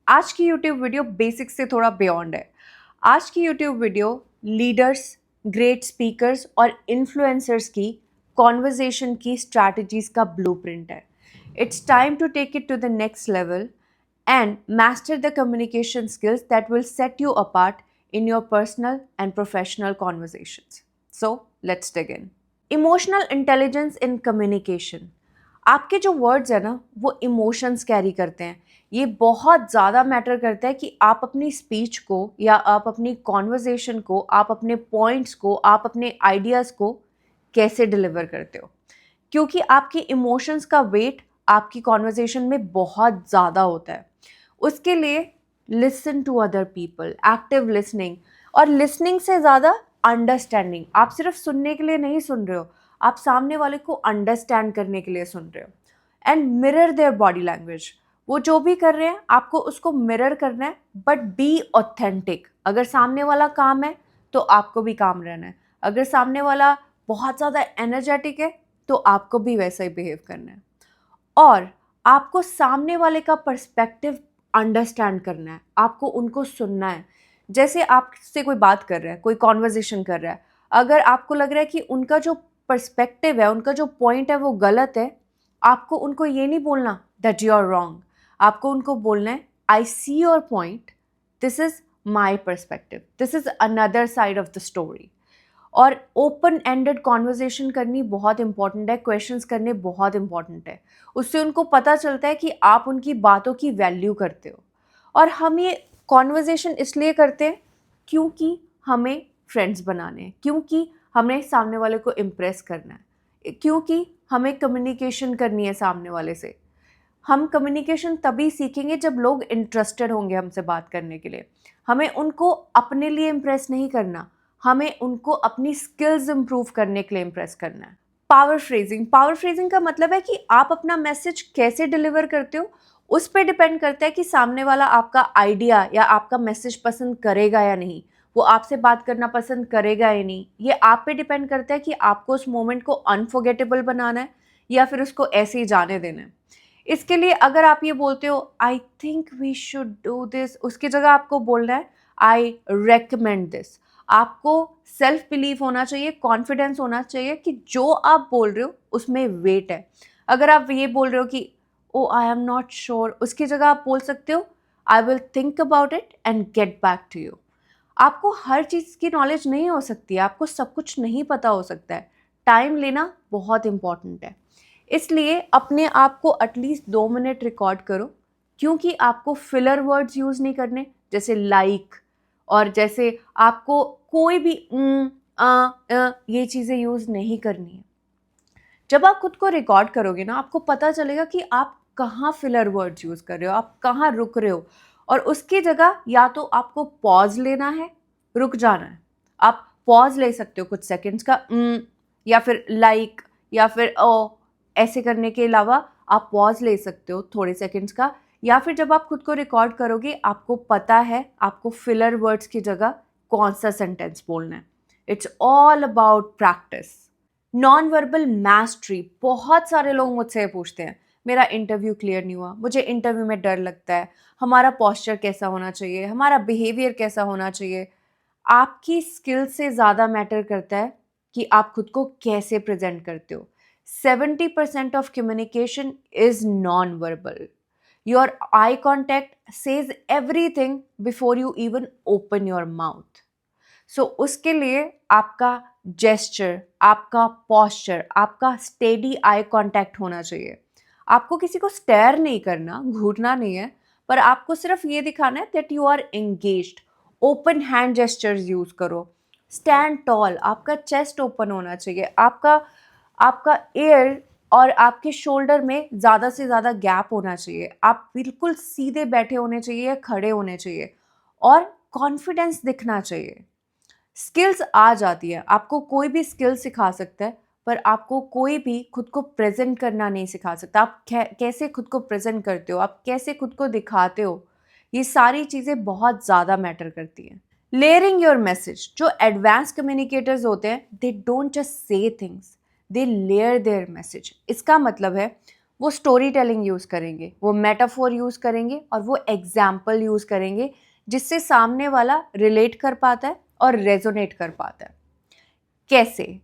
आज की YouTube video basics से थोड़ा बियॉन्ड है। आज की YouTube video leaders, great speakers और इन्फ्लुएंसर्स की कॉन्वर्जेशन की स्ट्रैटेजीज का ब्लूप्रिंट है। It's time to take it to the next level and master the communication skills that will set you apart in your personal and professional conversations. So, let's dig in. Emotional intelligence in communication. आपके जो words है ना वो emotions carry करते हैं। ये बहुत ज़्यादा मैटर करता है कि आप अपनी स्पीच को या आप अपनी कॉन्वर्जेशन को, आप अपने पॉइंट्स को, आप अपने आइडियाज़ को कैसे डिलीवर करते हो, क्योंकि आपकी इमोशंस का वेट आपकी कॉन्वर्जेशन में बहुत ज़्यादा होता है। उसके लिए listen to other people, active listening, और लिसनिंग से ज़्यादा अंडरस्टैंडिंग। आप सिर्फ सुनने के लिए नहीं सुन रहे हो, आप सामने वाले को अंडरस्टैंड करने के लिए सुन रहे हो। And mirror their body language. वो जो भी कर रहे हैं आपको उसको मिरर करना है, बट बी ऑथेंटिक। अगर सामने वाला काम है तो आपको भी काम रहना है। अगर सामने वाला बहुत ज़्यादा एनर्जेटिक है तो आपको भी वैसा ही बिहेव करना है। और आपको सामने वाले का पर्सपेक्टिव अंडरस्टैंड करना है, आपको उनको सुनना है। जैसे आपसे कोई बात कर रहा है, कोई कॉन्वर्जेशन कर रहा है, अगर आपको लग रहा है कि उनका जो पर्सपेक्टिव है, उनका जो पॉइंट है वो गलत है, आपको उनको ये नहीं बोलना दैट यू आर रॉन्ग। आपको उनको बोलना है I see your point, this is my perspective, this is another side of the story. और ओपन एंडेड कॉन्वर्जेशन करनी बहुत इंपॉर्टेंट है, क्वेश्चंस करने बहुत इंपॉर्टेंट है। उससे उनको पता चलता है कि आप उनकी बातों की वैल्यू करते हो। और हम ये कॉन्वर्जेशन इसलिए करते हैं क्योंकि हमें फ्रेंड्स बनाने हैं, क्योंकि हमें सामने वाले को इम्प्रेस करना है, क्योंकि हमें कम्युनिकेशन करनी है सामने वाले से। हम कम्युनिकेशन तभी सीखेंगे जब लोग इंटरेस्टेड होंगे हमसे बात करने के लिए। हमें उनको अपने लिए इम्प्रेस नहीं करना, हमें उनको अपनी स्किल्स इंप्रूव करने के लिए इम्प्रेस करना है। Power phrasing. पावर फ्रेजिंग का मतलब है कि आप अपना मैसेज कैसे डिलीवर करते हो, उस पर डिपेंड करता है कि सामने वाला आपका आइडिया या आपका मैसेज पसंद करेगा या नहीं, वो आपसे बात करना पसंद करेगा या नहीं। ये आप पे डिपेंड करता है कि आपको उस मोमेंट को अनफॉरगेटेबल बनाना है या फिर उसको ऐसे ही जाने देना है। इसके लिए अगर आप ये बोलते हो I think we should do this, उसकी जगह आपको बोलना है आई रेकमेंड दिस। आपको सेल्फ बिलीव होना चाहिए, कॉन्फिडेंस होना चाहिए कि जो आप बोल रहे हो उसमें वेट है। अगर आप ये बोल रहे हो कि oh I am not sure, उसकी जगह आप बोल सकते हो I will think about it and get back to you. आपको हर चीज़ की नॉलेज नहीं हो सकती है, आपको सब कुछ नहीं पता हो सकता है। टाइम लेना बहुत इंपॉर्टेंट है। इसलिए अपने आप को एटलीस्ट 2 मिनट रिकॉर्ड करो, क्योंकि आपको फिलर वर्ड्स यूज़ नहीं करने, जैसे लाइक, और जैसे आपको कोई भी ये चीज़ें यूज़ नहीं करनी है। जब आप खुद को रिकॉर्ड करोगे ना, आपको पता चलेगा कि आप कहाँ फिलर वर्ड्स यूज़ कर रहे हो, आप कहाँ रुक रहे हो। और उसकी जगह या तो आपको पॉज लेना है, रुक जाना है। आप पॉज ले सकते हो कुछ सेकंड्स का, या फिर लाइक, या फिर ओ, ऐसे करने के अलावा आप पॉज ले सकते हो थोड़े सेकंड्स का। या फिर जब आप खुद को रिकॉर्ड करोगे, आपको पता है आपको फिलर वर्ड्स की जगह कौन सा सेंटेंस बोलना है। It's all about practice. Non verbal मैस्ट्री। बहुत सारे लोग मुझसे पूछते हैं मेरा इंटरव्यू क्लियर नहीं हुआ, मुझे इंटरव्यू में डर लगता है, हमारा पोस्चर कैसा होना चाहिए, हमारा बिहेवियर कैसा होना चाहिए। आपकी स्किल से ज़्यादा मैटर करता है कि आप खुद को कैसे प्रेजेंट करते हो। 70% of communication is non verbal. Your eye contact says everything before you even open your mouth. So उसके लिए आपका जेस्चर, आपका पॉस्चर, आपका स्टेडी आई कांटेक्ट होना चाहिए। आपको किसी को स्टेयर नहीं करना, घूरना नहीं है, पर आपको सिर्फ ये दिखाना है that you are engaged. Open hand gestures use करो। स्टैंड टॉल, आपका चेस्ट ओपन होना चाहिए, आपका आपका एयर और आपके शोल्डर में ज़्यादा से ज़्यादा गैप होना चाहिए। आप बिल्कुल सीधे बैठे होने चाहिए या खड़े होने चाहिए, और कॉन्फिडेंस दिखना चाहिए। स्किल्स आ जाती है, आपको कोई भी स्किल सिखा सकता है, पर आपको कोई भी खुद को प्रेजेंट करना नहीं सिखा सकता। आप कैसे खुद को प्रेजेंट करते हो, आप कैसे खुद को दिखाते हो, ये सारी चीज़ें बहुत ज़्यादा मैटर करती हैं। Layering your message. जो एडवांस कम्युनिकेटर्स होते हैं, they don't just say things, they layer their message. इसका मतलब है वो स्टोरी टेलिंग यूज़ करेंगे, वो मेटाफोर यूज़ करेंगे और वो एग्जाम्पल यूज़ करेंगे जिससे सामने वाला रिलेट कर पाता है और रेजोनेट कर पाता है। कैसे?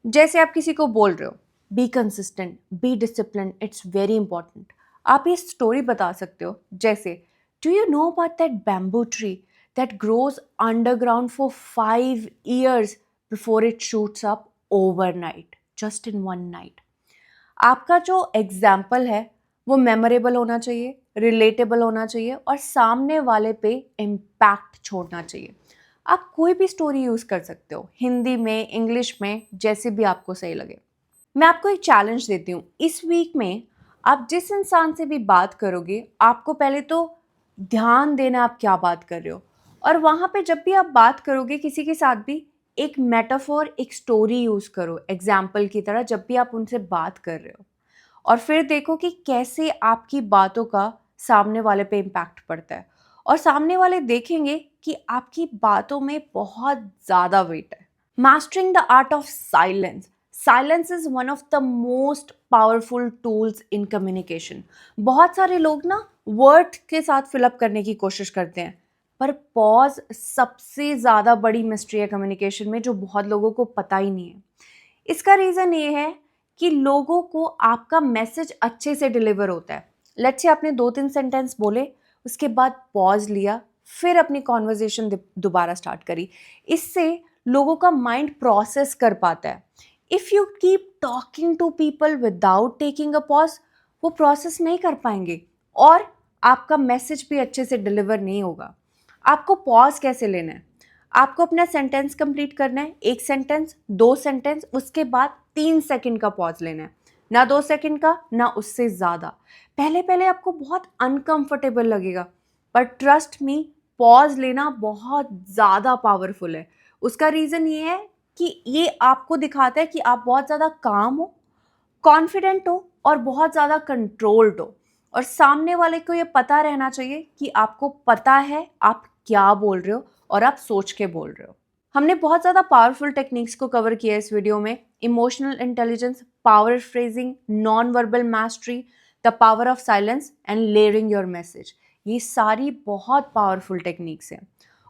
जैसे आप किसी को बोल रहे हो, be consistent, be discipline, it's very important. आप ये स्टोरी बता सकते हो, जैसे do you know about that bamboo tree that grows underground for 5 years before it shoots up overnight, just in one night. आपका जो एग्जाम्पल है वो मेमोरेबल होना चाहिए, रिलेटेबल होना चाहिए और सामने वाले पे इम्पैक्ट छोड़ना चाहिए। आप कोई भी स्टोरी यूज़ कर सकते हो, हिंदी में, इंग्लिश में, जैसे भी आपको सही लगे। मैं आपको एक चैलेंज देती हूँ। इस वीक में आप जिस इंसान से भी बात करोगे, आपको पहले तो ध्यान देना आप क्या बात कर रहे हो, और वहाँ पे जब भी आप बात करोगे किसी के साथ भी, एक मेटाफोर, एक स्टोरी यूज़ करो एग्जाम्पल की तरह जब भी आप उनसे बात कर रहे हो। और फिर देखो कि कैसे आपकी बातों का सामने वाले पे इम्पैक्ट पड़ता है, और सामने वाले देखेंगे कि आपकी बातों में बहुत ज़्यादा वेट है। Mastering the art of silence. Silence is one of the most powerful tools in communication. बहुत सारे लोग ना वर्ड के साथ फिलअप करने की कोशिश करते हैं, पर पॉज सबसे ज़्यादा बड़ी मिस्ट्री है कम्युनिकेशन में, जो बहुत लोगों को पता ही नहीं है। इसका रीज़न ये है कि लोगों को आपका मैसेज अच्छे से डिलीवर होता है। लेट्स से आपने 2-3 सेंटेंस बोले, उसके बाद पॉज लिया, फिर अपनी कॉन्वर्जेशन दोबारा स्टार्ट करी। इससे लोगों का माइंड प्रोसेस कर पाता है। If you keep talking to people without taking a pause, वो प्रोसेस नहीं कर पाएंगे और आपका मैसेज भी अच्छे से डिलीवर नहीं होगा। आपको पॉज कैसे लेना है? आपको अपना सेंटेंस कंप्लीट करना है, 1 सेंटेंस, 2 सेंटेंस, उसके बाद 3 सेकंड का पॉज लेना है, ना 2 सेकंड का, ना उससे ज़्यादा। पहले पहले आपको बहुत अनकंफर्टेबल लगेगा, पर ट्रस्ट मी, पॉज लेना बहुत ज़्यादा पावरफुल है। उसका रीज़न ये है कि ये आपको दिखाता है कि आप बहुत ज़्यादा काम हो, कॉन्फिडेंट हो और बहुत ज़्यादा कंट्रोल्ड हो, और सामने वाले को ये पता रहना चाहिए कि आपको पता है आप क्या बोल रहे हो और आप सोच के बोल रहे हो। हमने बहुत ज़्यादा पावरफुल टेक्निक्स को कवर किया है इस वीडियो में। Emotional intelligence, power phrasing, non verbal mastery, the power of silence and layering your message. ये सारी बहुत पावरफुल टेक्निक्स हैं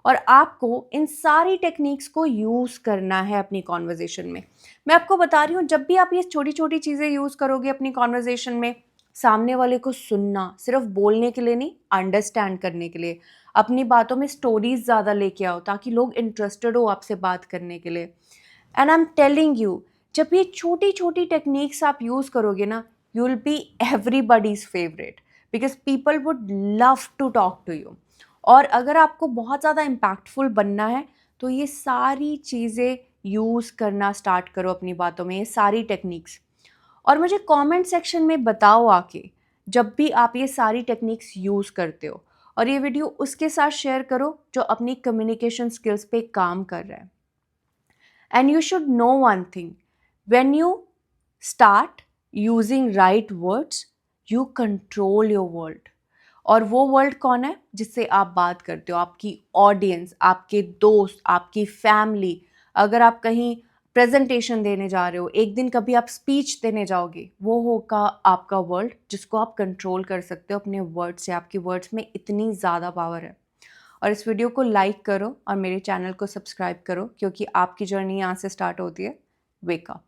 और आपको इन सारी टेक्निक्स को यूज़ करना है अपनी कॉन्वर्जेशन में। मैं आपको बता रही हूँ, जब भी आप ये छोटी छोटी चीज़ें यूज़ करोगे अपनी कॉन्वर्जेशन में, सामने वाले को सुनना, सिर्फ बोलने के लिए नहीं, अंडरस्टैंड करने के लिए। अपनी बातों में स्टोरीज ज़्यादा लेके आओ ताकि लोग इंटरेस्टेड हो आपसे बात करने के लिए। And I am telling you, जब ये छोटी छोटी टेक्निक्स आप यूज़ करोगे ना, you will be everybody's favourite, because people would love to talk to you. और अगर आपको बहुत ज़्यादा इम्पैक्टफुल बनना है तो ये सारी चीज़ें यूज़ करना स्टार्ट करो अपनी बातों में, ये सारी टेक्निक्स। और मुझे कमेंट सेक्शन में बताओ आके, जब भी आप ये सारी टेक्निक्स यूज़ करते हो, और ये वीडियो उसके साथ शेयर करो जो अपनी कम्युनिकेशन स्किल्स पे काम कर रहा है। And you should know one thing, when you start using right words, you control your world. और वो वर्ल्ड कौन है जिससे आप बात करते हो? आपकी ऑडियंस, आपके दोस्त, आपकी फैमिली। अगर आप कहीं प्रेजेंटेशन देने जा रहे हो, एक दिन कभी आप स्पीच देने जाओगे, वो होगा आपका वर्ल्ड जिसको आप कंट्रोल कर सकते हो अपने वर्ड्स से। आपके वर्ड्स में इतनी ज़्यादा पावर है। और इस वीडियो को लाइक करो और मेरे चैनल को सब्सक्राइब करो, क्योंकि आपकी जर्नी यहाँ से स्टार्ट होती है। Wake up.